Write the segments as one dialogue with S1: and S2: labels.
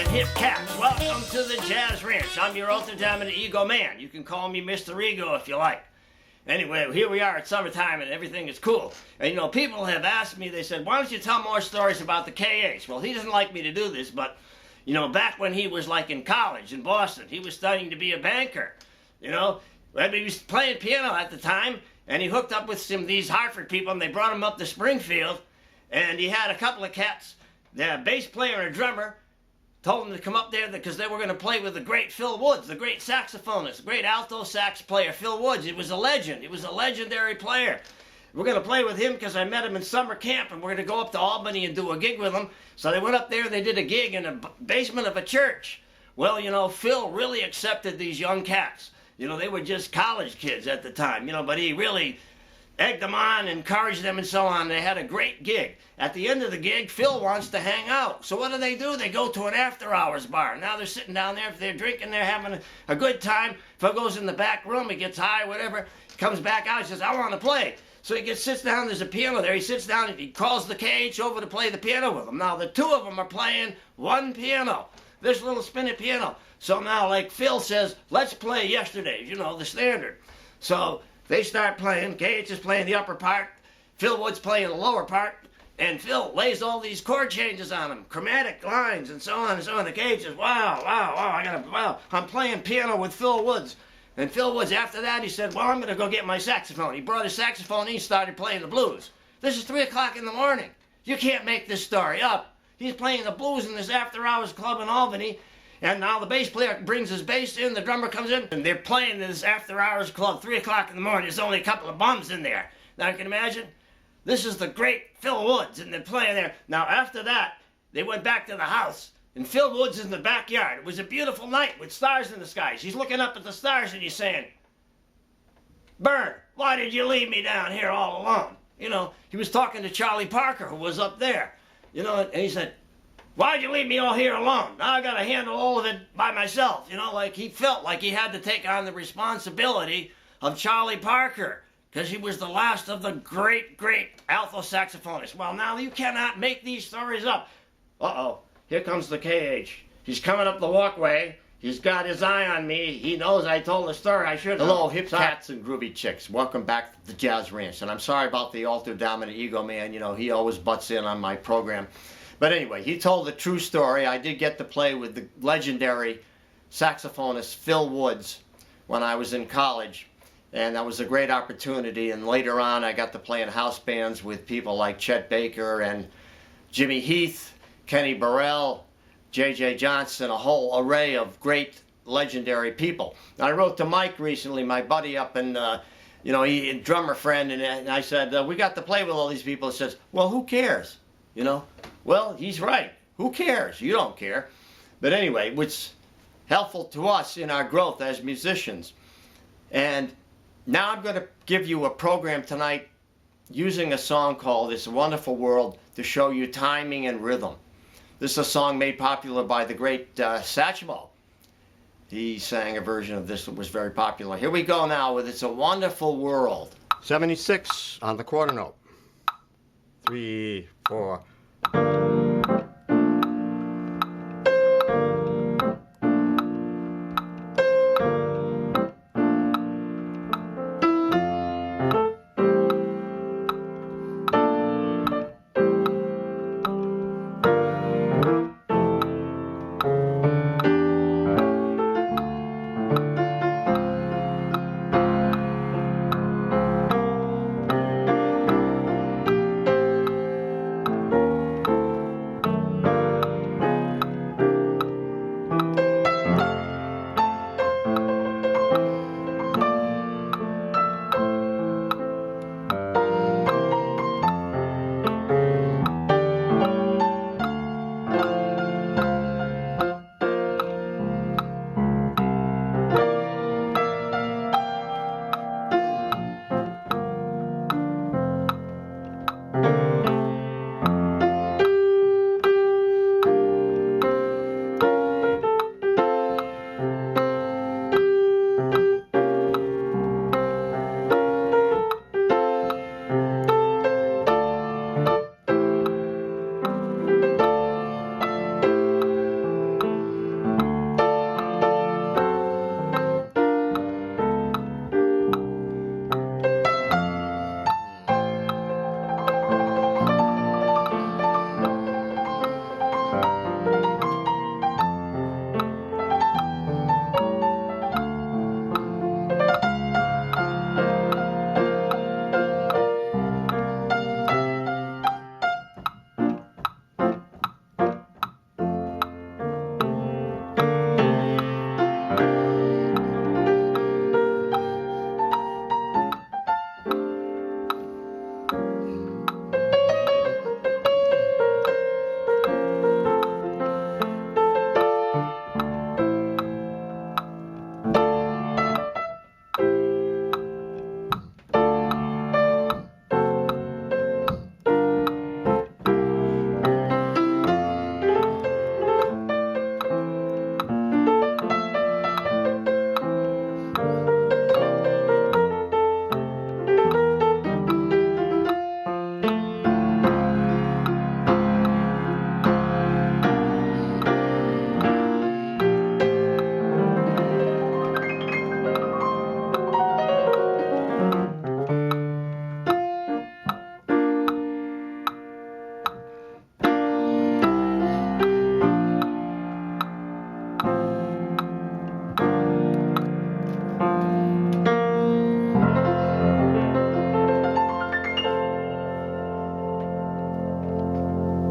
S1: and hip cats. Welcome to the Jazz Ranch. I'm your ultra-dominant ego man. You can call me Mr. Ego if you like. Anyway, here we are at summertime and everything is cool. And you know, people have asked me, they said, why don't you tell more stories about the KH? Well, he doesn't like me to do this, but you know, back when he was like in college in Boston, he was studying to be a banker. You know, he was playing piano at the time, and he hooked up with some of these Hartford people, and they brought him up to Springfield, and he had a couple of cats, the bass player and a drummer, told him to come up there because they were going to play with the great Phil Woods, the great saxophonist, the great alto sax player, Phil Woods. He was a legend. He was a legendary player. We're going to play with him because I met him in summer camp, and we're going to go up to Albany and do a gig with him. So they went up there and they did a gig in the basement of a church. Well, you know, Phil really accepted these young cats. You know, they were just college kids at the time, you know, but he really egged them on, encouraged them, and so on. They had a great gig. At the end of the gig, Phil wants to hang out. So what do? They go to an after-hours bar. Now they're sitting down there. If they're drinking, they're having a good time. Phil goes in the back room. He gets high, whatever. Comes back out. He says, I want to play. So he sits down. There's a piano there. He sits down and he calls the KH over to play the piano with him. Now the two of them are playing one piano, this little spinning piano. So now, like Phil says, let's play Yesterday, you know, the standard. So they start playing. KH is playing the upper part. Phil Woods playing the lower part. And Phil lays all these chord changes on them, chromatic lines, and so on and so on. The KH says, wow, I'm playing piano with Phil Woods. And Phil Woods, after that, he said, well, I'm going to go get my saxophone. He brought his saxophone and he started playing the blues. This is 3 o'clock in the morning. You can't make this story up. He's playing the blues in this after-hours club in Albany. And now the bass player brings his bass in, the drummer comes in, and they're playing this after-hours club, 3 o'clock in the morning. There's only a couple of bums in there. Now, you can imagine, this is the great Phil Woods, and they're playing there. Now, after that, they went back to the house, and Phil Woods is in the backyard. It was a beautiful night with stars in the skies. He's looking up at the stars, and he's saying, Bern, why did you leave me down here all alone? You know, he was talking to Charlie Parker, who was up there. You know, and he said, why'd you leave me all here alone? Now I got to handle all of it by myself. You know, like he felt like he had to take on the responsibility of Charlie Parker because he was the last of the great, great alto saxophonists. Well, now you cannot make these stories up. Uh-oh, here comes the KH. He's coming up the walkway. He's got his eye on me. He knows I told the story. I should have.
S2: Hello, hip cats and groovy chicks. Welcome back to the Jazz Ranch. And I'm sorry about the ultra-dominant ego man. You know, he always butts in on my program. But anyway, he told the true story. I did get to play with the legendary saxophonist Phil Woods when I was in college. And that was a great opportunity. And later on, I got to play in house bands with people like Chet Baker and Jimmy Heath, Kenny Burrell, J.J. Johnson, a whole array of great legendary people. I wrote to Mike recently, my buddy up in, you know, he a drummer friend, and I said, we got to play with all these people. He says, well, who cares? You know? Well, he's right. Who cares? You don't care. But anyway, it's helpful to us in our growth as musicians. And now I'm going to give you a program tonight using a song called It's a Wonderful World to show you timing and rhythm. This is a song made popular by the great Satchmo. He sang a version of this that was very popular. Here we go now with It's a Wonderful World. 76 on the quarter note. 3, 4.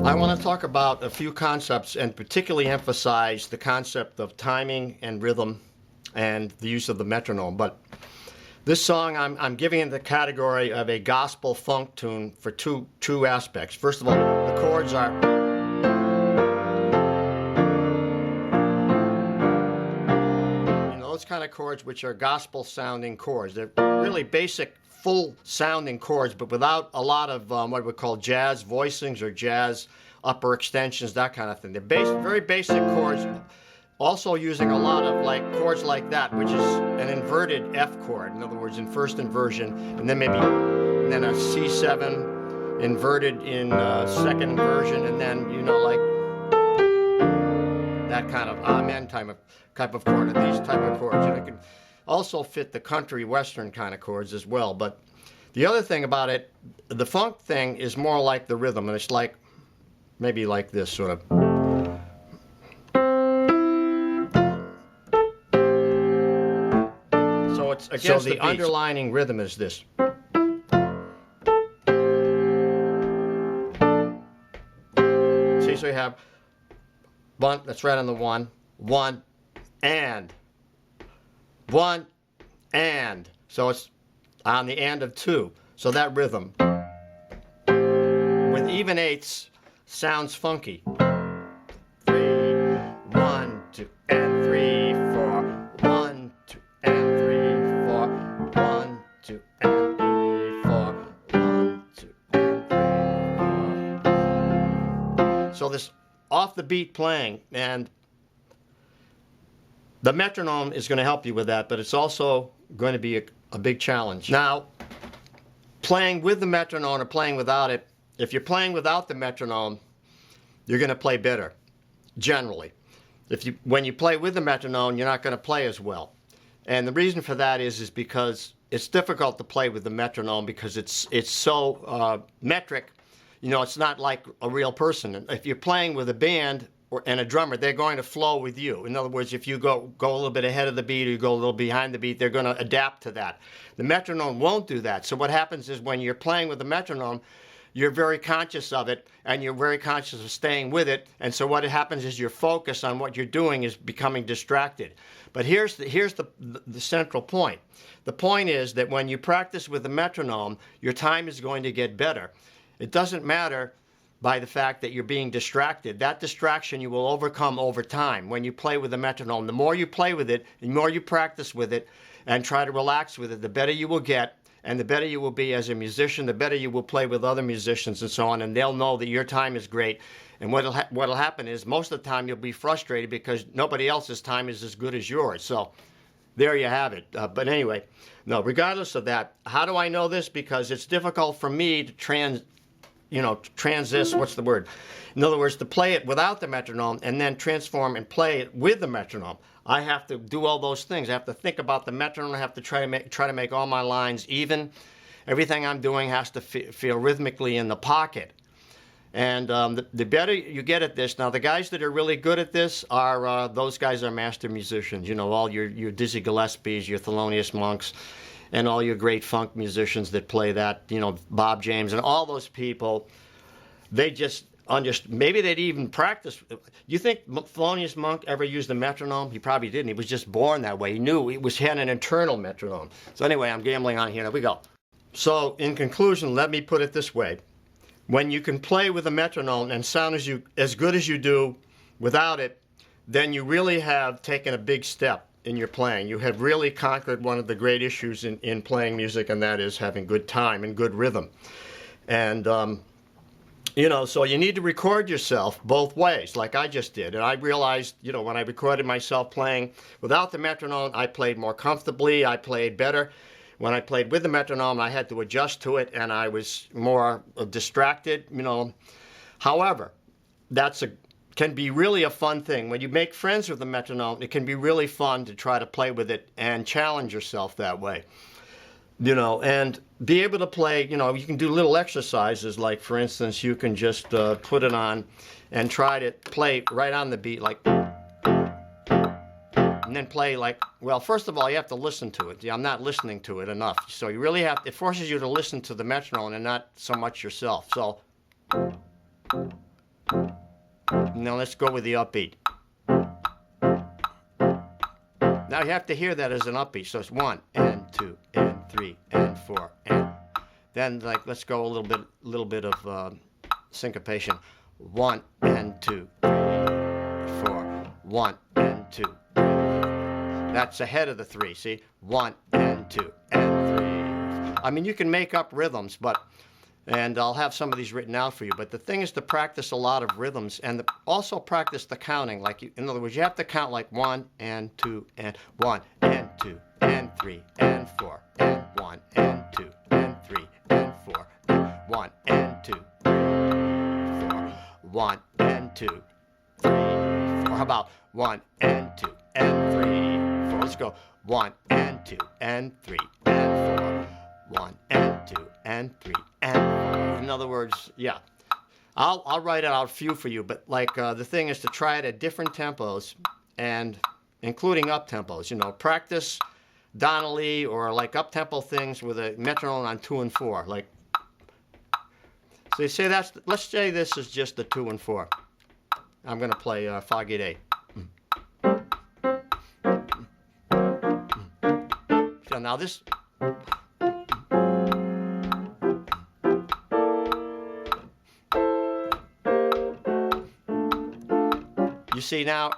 S2: I want to talk about a few concepts and particularly emphasize the concept of timing and rhythm and the use of the metronome. But this song, I'm giving it the category of a gospel funk tune for two aspects. First of all, the chords are, those kind of chords which are gospel sounding chords. They're really basic, full sounding chords, but without a lot of what we call jazz voicings or jazz upper extensions, that kind of thing. They're very basic chords, also using a lot of chords like that, which is an inverted F chord. In other words, in first inversion, and then then a C7 inverted in second inversion, and then that kind of amen type of chord, these type of chords. And it can also fit the country western kind of chords as well. But the other thing about it, the funk thing is more like the rhythm, and it's maybe like this sort of. So it's against the underlining rhythm is this. See, so you have one, that's right on the one, and. One, and. So it's on the and of two. So that rhythm with even eighths sounds funky. 3, 1, 2, and 3, 4. 1, 2, and 3, 4. 1, 2, and 3, 4. 1, 2, and 3, 4. So this off the beat playing, and the metronome is going to help you with that, but it's also going to be a big challenge. Now, playing with the metronome or playing without it, if you're playing without the metronome, you're going to play better, generally. When you play with the metronome, you're not going to play as well. And the reason for that is because it's difficult to play with the metronome because it's so metric. It's not like a real person. If you're playing with a band and a drummer, they're going to flow with you. In other words, if you go a little bit ahead of the beat or you go a little behind the beat, they're going to adapt to that. The metronome won't do that. So what happens is when you're playing with the metronome, you're very conscious of it and you're very conscious of staying with it. And so what happens is your focus on what you're doing is becoming distracted. But here's the central point. The point is that when you practice with the metronome, your time is going to get better. It doesn't matter by the fact that you're being distracted. That distraction you will overcome over time when you play with the metronome. The more you play with it, the more you practice with it and try to relax with it, the better you will get, and the better you will be as a musician, the better you will play with other musicians and so on, and they'll know that your time is great. And what'll happen is most of the time you'll be frustrated because nobody else's time is as good as yours. So there you have it. But anyway, no, regardless of that, how do I know this? Because it's difficult for me to what's the word? In other words, to play it without the metronome and then transform and play it with the metronome. I have to do all those things. I have to think about the metronome. I have to try to make all my lines even. Everything I'm doing has to feel rhythmically in the pocket. And the better you get at this, now the guys that are really good at this are, those guys are master musicians. All your Dizzy Gillespies, your Thelonious Monks, and all your great funk musicians that play that, Bob James and all those people, they just maybe they'd even practice. You think Thelonious Monk ever used a metronome? He probably didn't. He was just born that way. He knew he had an internal metronome. So anyway, I'm gambling on here. There we go. So in conclusion, let me put it this way. When you can play with a metronome and sound as good as you do without it, then you really have taken a big step in your playing. You have really conquered one of the great issues in playing music, and that is having good time and good rhythm. And, so you need to record yourself both ways, like I just did. And I realized, when I recorded myself playing without the metronome, I played more comfortably, I played better. When I played with the metronome, I had to adjust to it, and I was more distracted, However, can be really a fun thing. When you make friends with the metronome, it can be really fun to try to play with it and challenge yourself that way. And be able to play, you can do little exercises, like, for instance, you can just put it on and try to play right on the beat, and then play first of all, you have to listen to it. I'm not listening to it enough. So you really it forces you to listen to the metronome and not so much yourself. So Now let's go with the upbeat. Now you have to hear that as an upbeat. So it's 1 and 2 and 3 and 4 and then like let's go a little bit of syncopation. 1 and 2, 3, 4. 1 and 2. 3. That's ahead of the 3. See, 1 and 2 and 3. I mean, you can make up rhythms, and I'll have some of these written out for you. But the thing is to practice a lot of rhythms and also practice the counting. In other words, you have to count like 1 and 2 and 1 and 2 and 3 and 4 and 1 and 2 and 3 and 4 and 1 and 2 3 4 1 and 2 3 4. How about 1 and 2 and 3 4? Let's go 1 and 2 and 3 and 4. 1 and 2 and 3 and 4. In other words, yeah. I'll write out a few for you, but like the thing is to try it at different tempos and including up tempos. You know, practice Donnelly or like up tempo things with a metronome on 2 and 4. Like, so you say let's say this is just the 2 and 4. I'm going to play Foggy Day. So now this. You see now,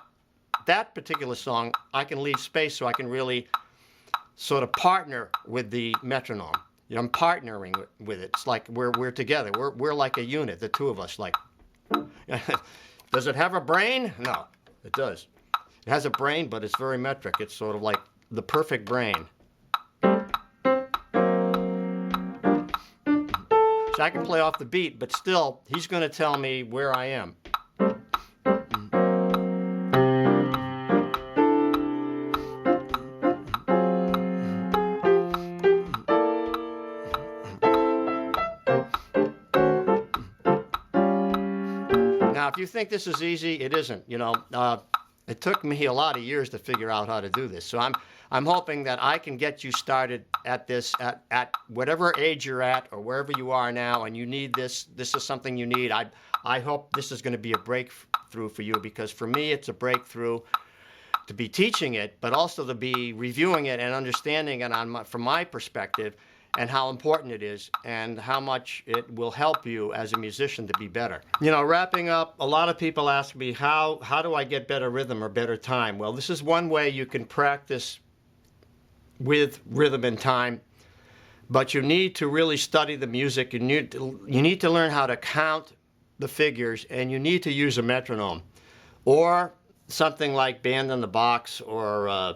S2: that particular song, I can leave space so I can really sort of partner with the metronome. You know, I'm partnering with it. It's like we're together. We're like a unit, the two of us. Like, does it have a brain? No, it does. It has a brain, but it's very metric. It's sort of like the perfect brain. So I can play off the beat, but still, he's going to tell me where I am. Now, if you think this is easy, it isn't. You know, it took me a lot of years to figure out how to do this. So I'm hoping that I can get you started at this at whatever age you're at or wherever you are now, and you need this. This is something you need. I hope this is going to be a breakthrough for you, because for me it's a breakthrough to be teaching it, but also to be reviewing it and understanding it from my perspective, and how important it is and how much it will help you as a musician to be better. You know, wrapping up, a lot of people ask me, how do I get better rhythm or better time? Well, this is one way you can practice with rhythm and time, but you need to really study the music. You need to learn how to count the figures, and you need to use a metronome or something like Band on the Box or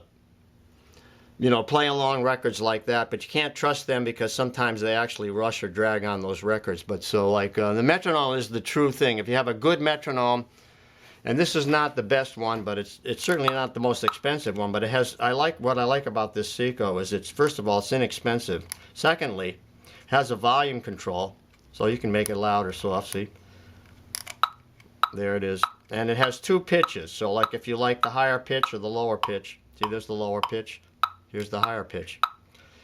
S2: you know, play along records like that, but you can't trust them because sometimes they actually rush or drag on those records. But so like the metronome is the true thing. If you have a good metronome, and this is not the best one, but it's certainly not the most expensive one, but it has, what I like about this Seiko is it's, first of all, it's inexpensive. Secondly, it has a volume control, so you can make it loud or soft, see? There it is. And it has 2 pitches, so like if you like the higher pitch or the lower pitch, see there's the lower pitch. Here's the higher pitch.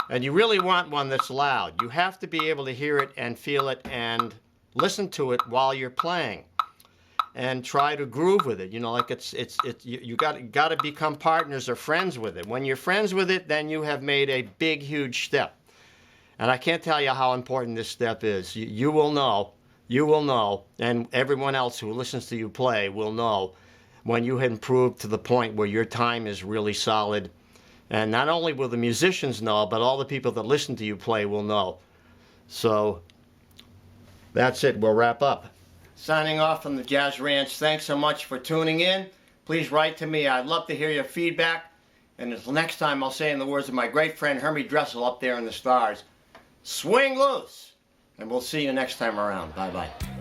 S2: And you really want one that's loud. You have to be able to hear it and feel it and listen to it while you're playing. And try to groove with it. You know, like you got to become partners or friends with it. When you're friends with it, then you have made a big, huge step. And I can't tell you how important this step is. You will know, and everyone else who listens to you play will know when you have improved to the point where your time is really solid. And not only will the musicians know, but all the people that listen to you play will know. So that's it. We'll wrap up. Signing off from the Jazz Ranch. Thanks so much for tuning in. Please write to me. I'd love to hear your feedback. And until next time, I'll say in the words of my great friend Hermie Dressel up there in the stars, swing loose. And we'll see you next time around. Bye-bye.